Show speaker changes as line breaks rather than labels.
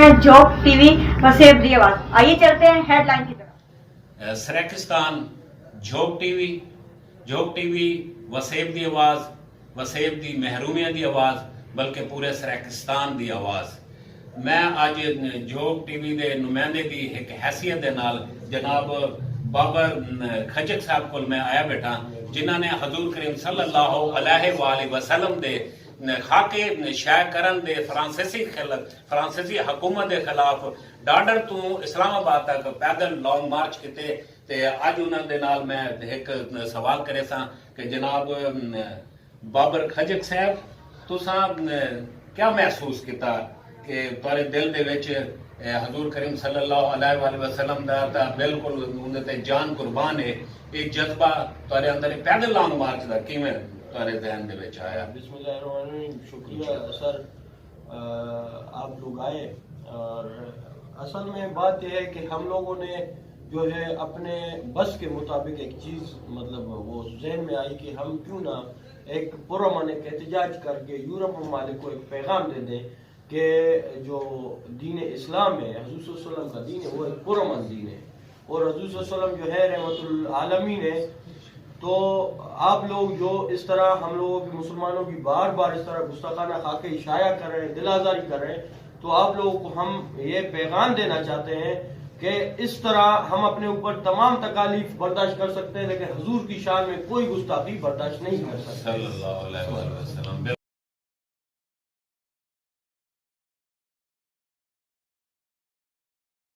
हैं job TV Waseb दी आवाज। आइए चलते हैं हेडलाइन की तरफ।
सरेकिस्तान जोग टीवी वसेब दी आवाज, वसेब दी महरूमिया दी आवाज, बल्कि पूरे सरेकिस्तान दी आवाज। मैं अज जोग टीवी दे नुमाइंदे दी एक हैसियत दे नाल जनाब बाबर खजक साहब को मैं आया बैठा, जिन्हों ने हजूर करीम सल्लल्लाहु अलैहि वसल्लम दे खाके शाया करन दे फ्रांसीसी हुकूमत के खिलाफ डाडर तो इस्लामाबाद तक पैदल लॉन्ग मार्च किते। ते अज उन्होंने दे नाल मैं एक सवाल करे सा कि जनाब बाबर खजक साहब, तुसा क्या महसूस किया कि तुहारे दिल दे विच हजूर करीम सल्लल्लाहु अलैहि वसल्लम दा ता बिल्कुल उन्हें ते जान कुर्बान है, एक जज्बा तुहारे अंदर पैदल लॉन्ग मार्च दा किवें तुहारे ज़हन दे विच आया?
बिस्मिल्लाहिर्रहमानिर्रहीम। शुक्रिया सर, आप लोग आए। और असल में बात यह है कि हम लोगों ने जो है अपने बस के मुताबिक एक चीज़ मतलब वो जहन में आई कि हम क्यों ना एक पुरअमन एक एहतजाज करके यूरोप ममालिक को एक पैगाम दे दें कि जो दीन इस्लाम है, हज़ूर सल्लल्लाहु अलैहि वसल्लम का दीन है, वो एक पुरअमन दीन है और हज़ूर सल्लल्लाहु अलैहि वसल्लम जो है रहमतुल आलमीन है। तो आप लोग जो इस तरह हम लोगों की मुसलमानों की बार बार इस तरह गुस्ताखाना खाके इशाया कर रहे हैं, दिल आज़ारी कर रहे हैं, तो आप लोगों को हम ये पैगाम देना चाहते हैं कि इस तरह हम अपने ऊपर तमाम तकालीफ बर्दाश्त कर सकते हैं, लेकिन हुजूर की शान में कोई गुस्ताखी बर्दाश्त नहीं कर सकते।
सल्लल्लाहु अलैहि वसल्लम।